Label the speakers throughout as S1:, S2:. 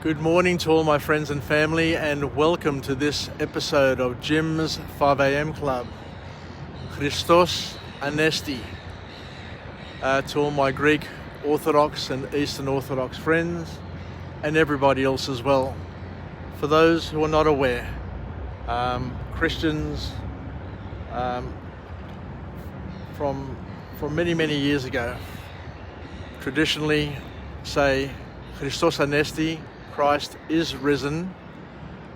S1: Good morning to all my friends and family, and welcome to this episode of Jim's 5 a.m. Club. Christos Anesti. To all my Greek Orthodox and Eastern Orthodox friends, and everybody else as well. For those who are not aware, Christians from many years ago traditionally say Christos Anesti, Christ is risen,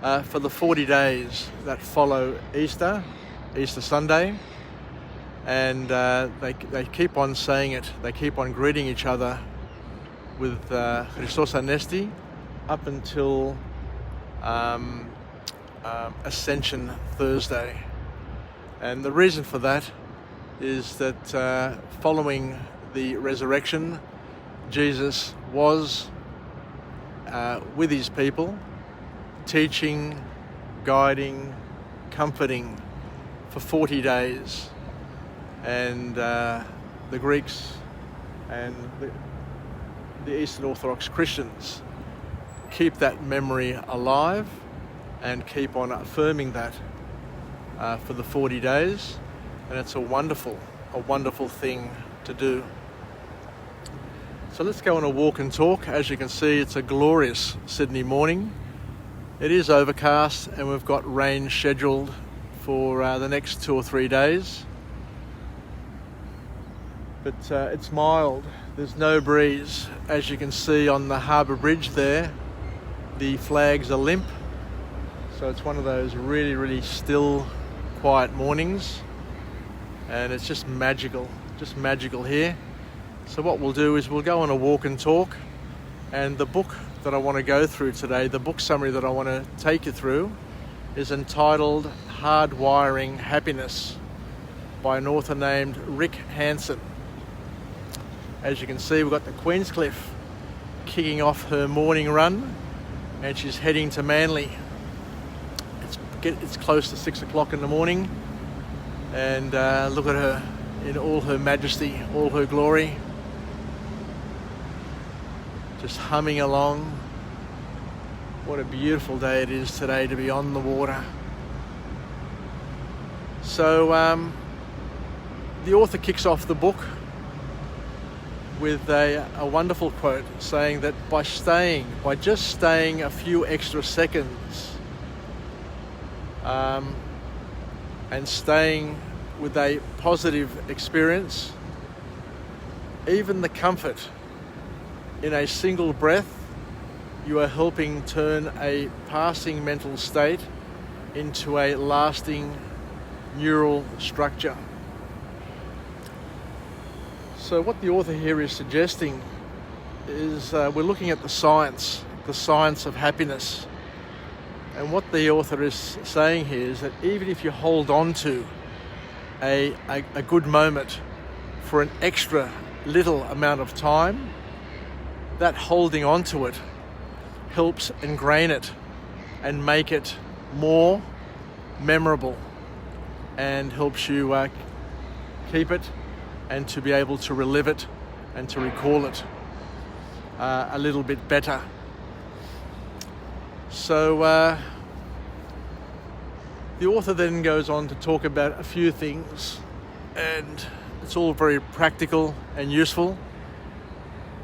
S1: for the 40 days that follow Easter Sunday, and they keep on saying it. They keep on greeting each other with Christos Anesti up until Ascension Thursday. And the reason for that is that following the resurrection, Jesus was with his people, teaching, guiding, comforting for 40 days. And the Greeks and the Eastern Orthodox Christians keep that memory alive and keep on affirming that for the 40 days. And it's a wonderful thing to do. So let's go on a walk and talk. As you can see, it's a glorious Sydney morning. It is overcast and we've got rain scheduled for the next 2 or 3 days. But it's mild. There's no breeze. As you can see on the harbour bridge there, the flags are limp. So it's one of those really still, quiet mornings. And it's just magical here. So what we'll do is we'll go on a walk and talk, and the book that I want to go through today, the book summary that I want to take you through, is entitled Hardwiring Happiness by an author named Rick Hansen. As you can see, we've got the Queenscliff kicking off her morning run, and she's heading to Manly. It's close to 6 o'clock in the morning, and look at her in all her majesty, all her glory, just humming along. What a beautiful day it is today to be on the water. So the author kicks off the book with a wonderful quote saying that by just staying a few extra seconds and staying with a positive experience, even the comfort in a single breath, you are helping turn a passing mental state into a lasting neural structure. So what the author here is suggesting is we're looking at the science of happiness. And what the author is saying here is that even if you hold on to a good moment for an extra little amount of time, that holding on to it helps ingrain it and make it more memorable, and helps you keep it and to be able to relive it and to recall it a little bit better. So the author then goes on to talk about a few things, and it's all very practical and useful.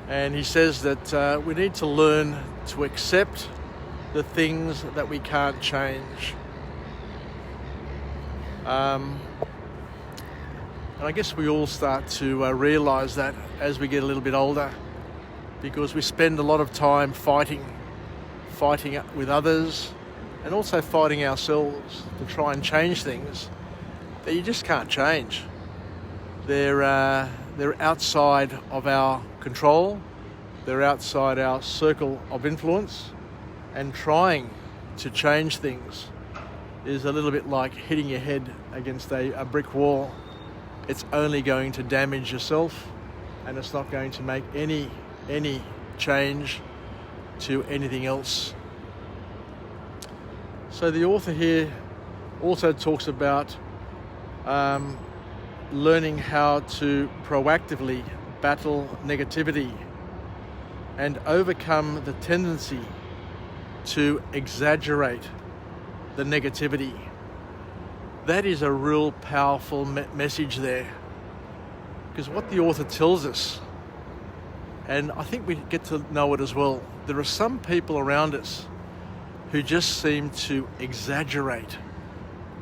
S1: And he says that we need to learn to accept the things that we can't change. And I guess we all start to realise that as we get a little bit older, because we spend a lot of time fighting with others, and also fighting ourselves to try and change things that you just can't change. They're outside of our control. They're outside our circle of influence, and trying to change things is a little bit like hitting your head against a brick wall. It's only going to damage yourself, and it's not going to make any change to anything else. So the author here also talks about learning how to proactively battle negativity and overcome the tendency to exaggerate the negativity. That is a real powerful message there. Because what the author tells us, and I think we get to know it as well, there are some people around us who just seem to exaggerate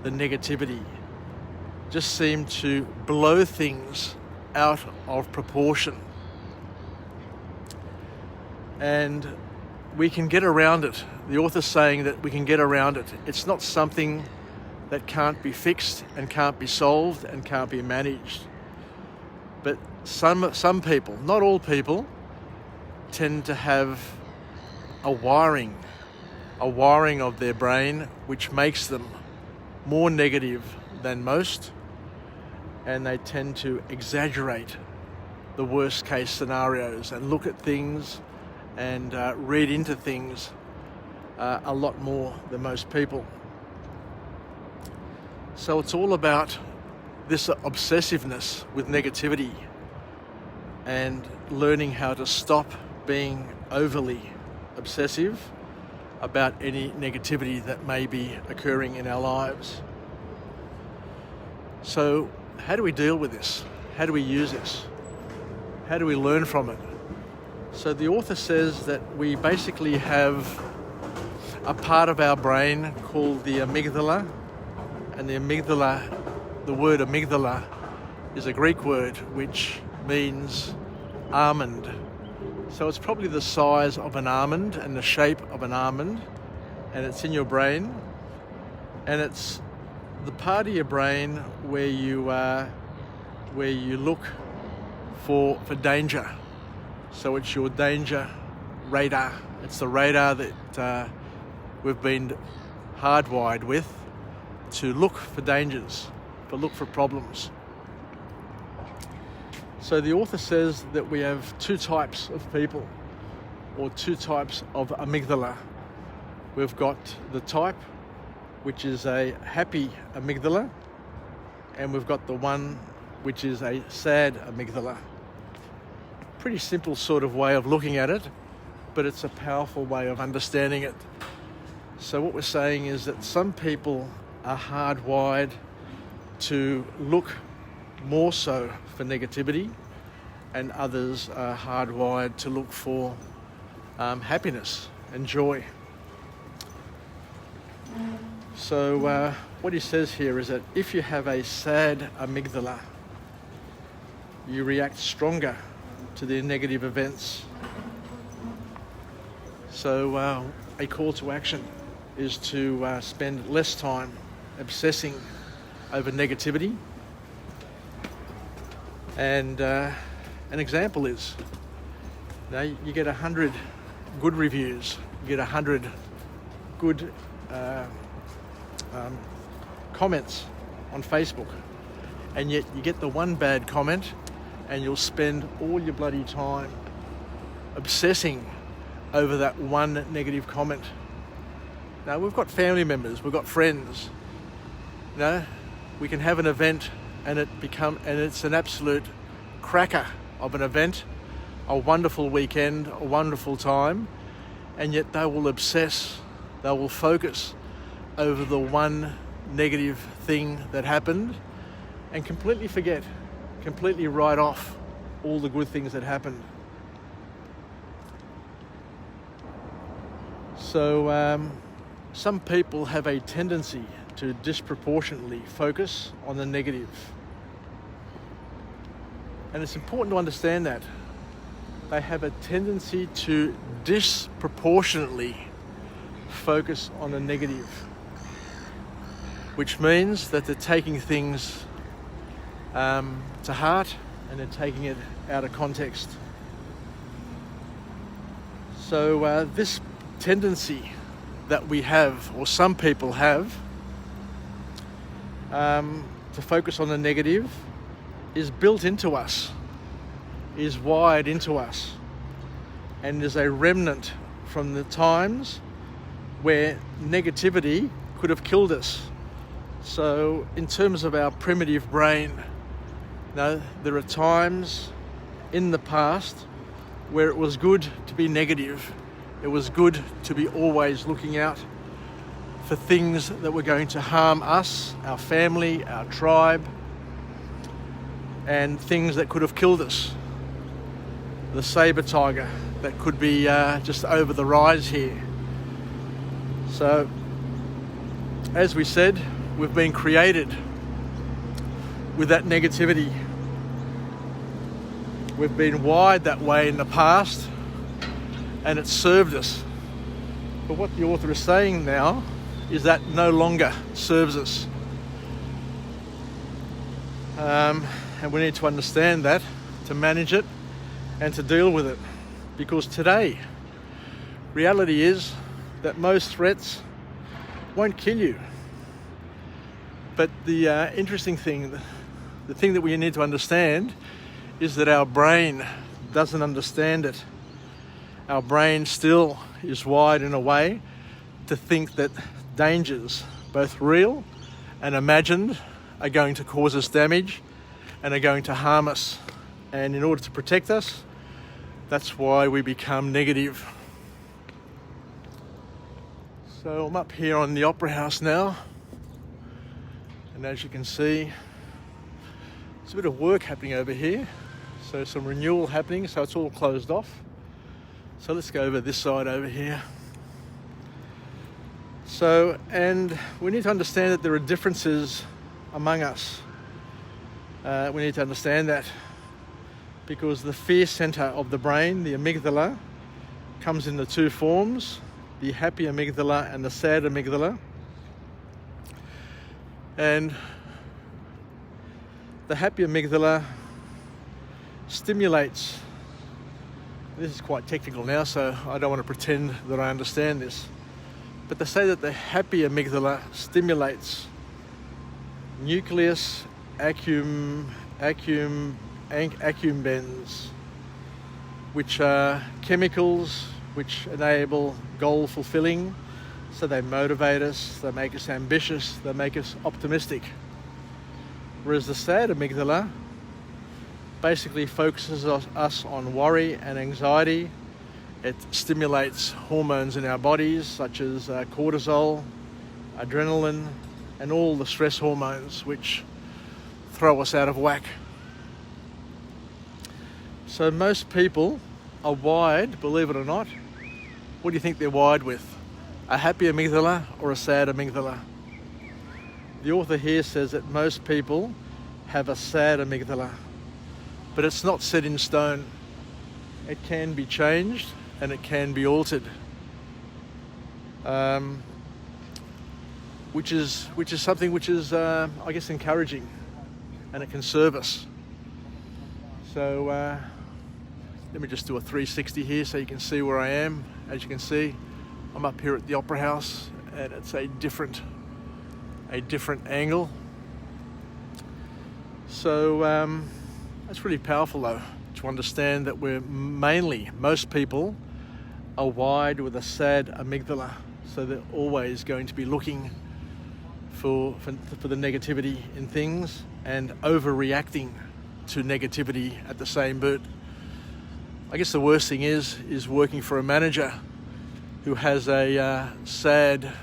S1: the negativity, just seem to blow things out of proportion. And we can get around it. The author's saying that we can get around it. It's not something that can't be fixed and can't be solved and can't be managed. But some people, not all people, tend to have a wiring of their brain which makes them more negative than most, and they tend to exaggerate the worst case scenarios and look at things and read into things a lot more than most people. So it's all about this obsessiveness with negativity and learning how to stop being overly obsessive about any negativity that may be occurring in our lives. So how do we deal with this? How do we use this? How do we learn from it? So the author says that we basically have a part of our brain called the amygdala, and the word amygdala is a Greek word which means almond. So it's probably the size of an almond and the shape of an almond, and it's in your brain, and it's the part of your brain where you look for danger. So it's your danger radar. It's the radar that we've been hardwired with to look for dangers, to look for problems. So the author says that we have two types of people, or two types of amygdala. We've got the type which is a happy amygdala, and we've got the one which is a sad amygdala. Pretty simple sort of way of looking at it, but it's a powerful way of understanding it. So what we're saying is that some people are hardwired to look more so for negativity, and others are hardwired to look for happiness and joy. So what he says here is that if you have a sad amygdala, you react stronger to the negative events. So a call to action is to spend less time obsessing over negativity. And an example is, you get 100 good reviews, you get 100 good comments on Facebook, and yet you get the one bad comment and you'll spend all your bloody time obsessing over that one negative comment. Now, we've got family members, we've got friends. We can have an event and it's an absolute cracker of an event, a wonderful weekend, a wonderful time, and yet they will obsess, they will focus over the one negative thing that happened and completely forget, completely write off all the good things that happened. So some people have a tendency to disproportionately focus on the negative. And it's important to understand that. They have a tendency to disproportionately focus on the negative, which means that they're taking things to heart and they're taking it out of context. So this tendency that we have, or some people have, to focus on the negative is built into us, is wired into us, and is a remnant from the times where negativity could have killed us. So in terms of our primitive brain, there are times in the past where it was good to be negative. It was good to be always looking out for things that were going to harm us, our family, our tribe, and things that could have killed us. The saber tiger that could be just over the rise here. So, as we said, we've been created with that negativity. We've been wired that way in the past, and it's served us. But what the author is saying now is that no longer serves us. And we need to understand that, to manage it, and to deal with it. Because today, reality is that most threats won't kill you. But the interesting thing, the thing that we need to understand is that our brain doesn't understand it. Our brain still is wired in a way to think that dangers, both real and imagined, are going to cause us damage and are going to harm us. And in order to protect us, that's why we become negative. So I'm up here on the Opera House now, and as you can see, there's a bit of work happening over here. So some renewal happening, so it's all closed off. So let's go over this side over here. So, and we need to understand that there are differences among us. We need to understand that because the fear center of the brain, the amygdala, comes in the two forms, the happy amygdala and the sad amygdala. And the happy amygdala stimulates, this is quite technical now, so I don't want to pretend that I understand this, but they say that the happy amygdala stimulates nucleus accumbens, which are chemicals which enable goal fulfilling. So they motivate us, they make us ambitious, they make us optimistic. Whereas the sad amygdala basically focuses us on worry and anxiety. It stimulates hormones in our bodies such as cortisol, adrenaline, and all the stress hormones which throw us out of whack. So most people are wired, believe it or not, what do you think they're wired with? A happy amygdala or a sad amygdala? The author here says that most people have a sad amygdala, but it's not set in stone. It can be changed and it can be altered, which is something which is, I guess, encouraging, and it can serve us. So let me just do a 360 here so you can see where I am. As you can see, I'm up here at the Opera House, and it's a different angle. So it's really powerful though to understand that most people are wired with a sad amygdala, so they're always going to be looking for the negativity in things and overreacting to negativity at the same boot. I guess the worst thing is working for a manager who has a sad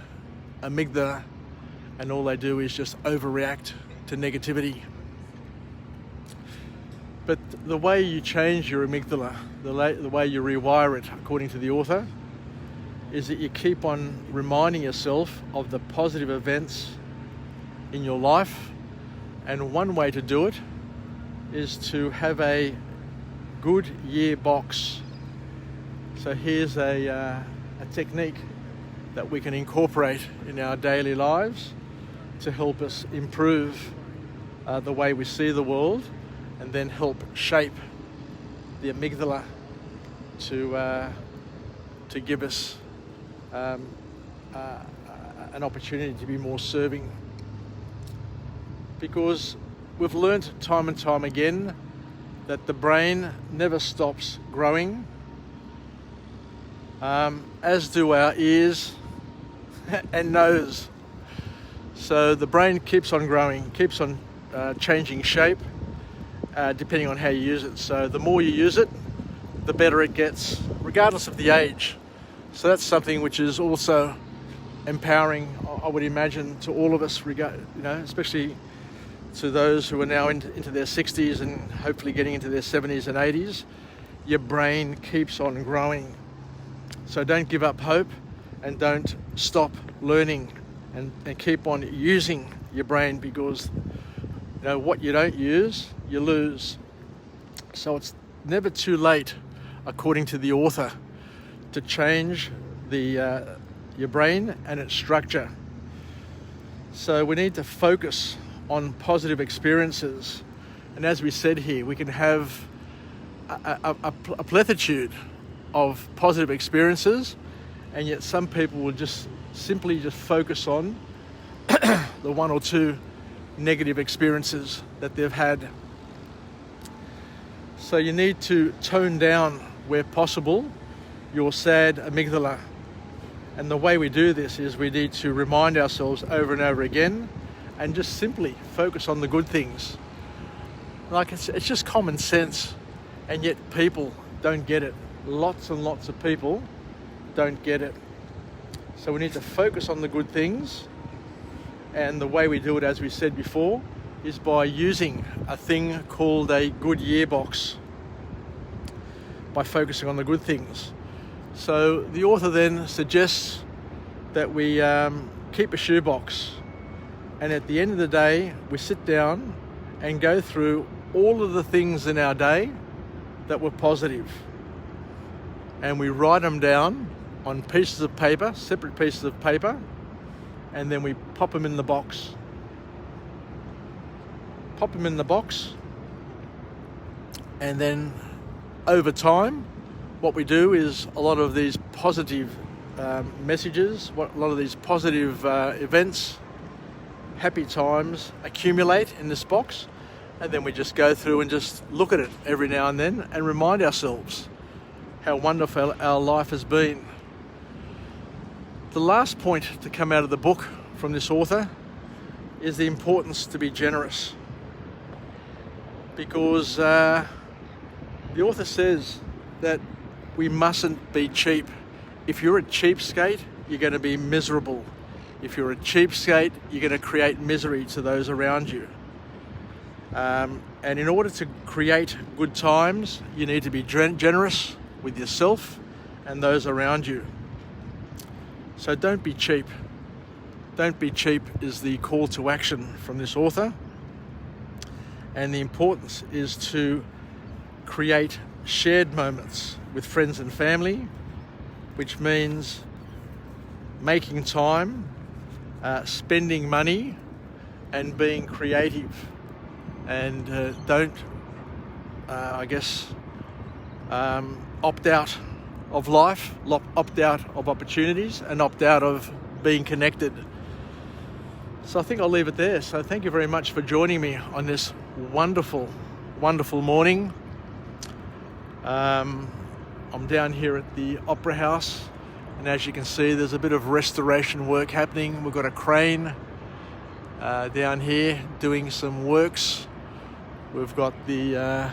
S1: amygdala, and all they do is just overreact to negativity. But the way you change your amygdala, the way you rewire it, according to the author, is that you keep on reminding yourself of the positive events in your life. And one way to do it is to have a good year box. So here's a technique that we can incorporate in our daily lives to help us improve the way we see the world, and then help shape the amygdala to give us an opportunity to be more serving. Because we've learnt time and time again that the brain never stops growing, as do our ears and nose. So the brain keeps on growing, keeps on changing shape, depending on how you use it. So the more you use it, the better it gets, regardless of the age. So that's something which is also empowering, I would imagine, to all of us, especially to those who are now into their 60s and hopefully getting into their 70s and 80s. Your brain keeps on growing. So don't give up hope and don't stop learning and keep on using your brain, because what you don't use, you lose. So it's never too late, according to the author, to change your brain and its structure. So we need to focus on positive experiences. And as we said here, we can have a plethitude of positive experiences, and yet some people will just simply focus on the one or two negative experiences that they've had. So you need to tone down, where possible, your sad amygdala. And the way we do this is we need to remind ourselves over and over again and just simply focus on the good things. Like it's just common sense, and yet people don't get it. Lots and lots of people don't get it. So we need to focus on the good things, and the way we do it, as we said before, is by using a thing called a good year box, by focusing on the good things. So the author then suggests that we keep a shoebox, and at the end of the day we sit down and go through all of the things in our day that were positive, and we write them down on pieces of paper, separate pieces of paper, and then we pop them in the box. Pop them in the box, and then over time what we do is a lot of these positive messages, a lot of these positive events, happy times accumulate in this box, and then we just go through and just look at it every now and then and remind ourselves how wonderful our life has been. The last point to come out of the book from this author is the importance to be generous, because the author says that we mustn't be cheap. If you're a cheapskate, you're going to be miserable. If you're a cheapskate, you're going to create misery to those around you. And in order to create good times, you need to be generous with yourself and those around you. So don't be cheap. Don't be cheap is the call to action from this author. And the importance is to create shared moments with friends and family, which means making time, spending money, and being creative. And don't, opt out of life, opt out of opportunities, and opt out of being connected. So I think I'll leave it there. So thank you very much for joining me on this wonderful, wonderful morning. I'm down here at the Opera House, and as you can see, there's a bit of restoration work happening. We've got a crane down here doing some works. We've got there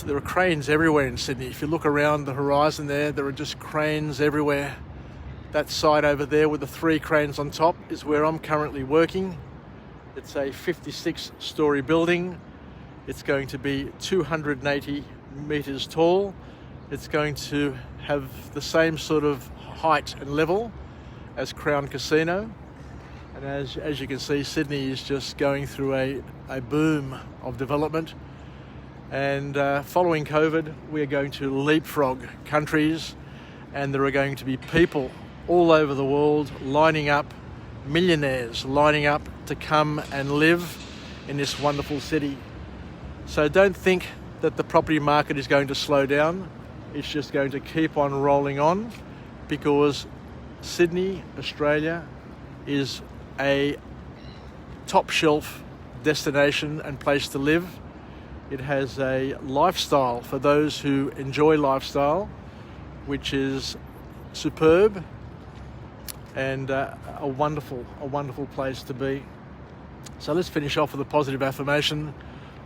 S1: are cranes everywhere in Sydney. If you look around the horizon there are just cranes everywhere. That side over there with the 3 cranes on top is where I'm currently working. It's a 56-story building. It's going to be 280 metres tall. It's going to have the same sort of height and level as Crown Casino. And as you can see, Sydney is just going through a boom of development. And following COVID, we are going to leapfrog countries, and there are going to be people all over the world lining up, millionaires lining up to come and live in this wonderful city. So don't think that the property market is going to slow down. It's just going to keep on rolling on, because Sydney, Australia, is a top shelf destination and place to live. It has a lifestyle for those who enjoy lifestyle, which is superb, and a wonderful place to be. So let's finish off with a positive affirmation.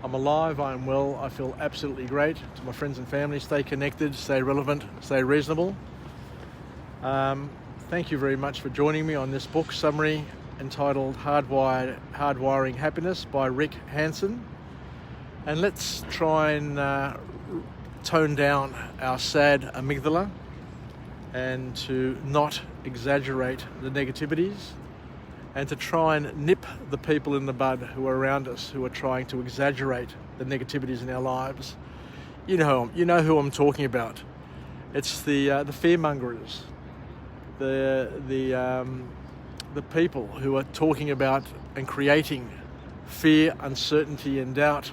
S1: I'm alive, I'm well, I feel absolutely great. To my friends and family, stay connected, stay relevant, stay reasonable. Thank you very much for joining me on this book summary entitled Hardwiring Happiness by Rick Hansen. And let's try and tone down our sad amygdala and to not exaggerate the negativities, and to try and nip the people in the bud who are around us who are trying to exaggerate the negativities in our lives. You know who I'm talking about. It's the fearmongers, the people who are talking about and creating fear, uncertainty, and doubt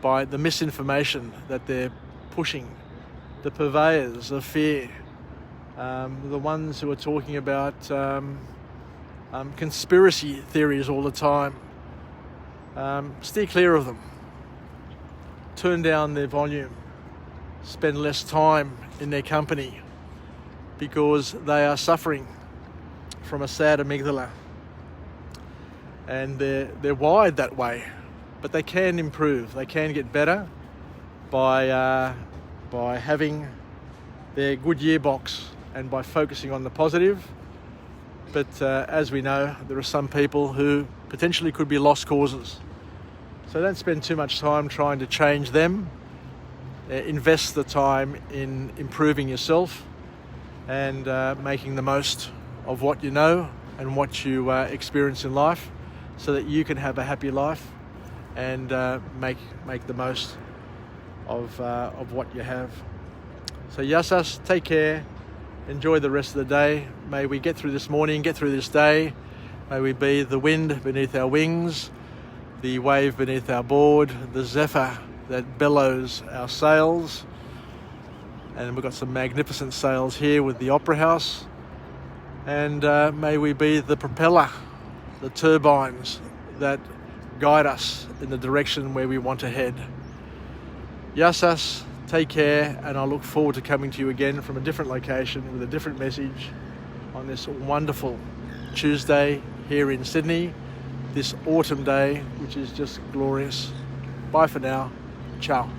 S1: by the misinformation that they're pushing. The purveyors of fear, the ones who are talking about conspiracy theories all the time. Steer clear of them. Turn down their volume. Spend less time in their company, because they are suffering from a sad amygdala. And they're wired that way, but they can improve. They can get better by having their good yearbox and by focusing on the positive. But as we know, there are some people who potentially could be lost causes. So don't spend too much time trying to change them. Invest the time in improving yourself and making the most of what you know and what you experience in life, so that you can have a happy life and make the most of what you have. So yasas, take care. Enjoy the rest of the day. May we get through this morning, get through this day. May we be the wind beneath our wings, the wave beneath our board, the zephyr that bellows our sails. And we've got some magnificent sails here with the Opera House. And may we be the propeller, the turbines that guide us in the direction where we want to head. Yasas. Take care, and I look forward to coming to you again from a different location with a different message on this wonderful Tuesday here in Sydney, this autumn day, which is just glorious. Bye for now. Ciao.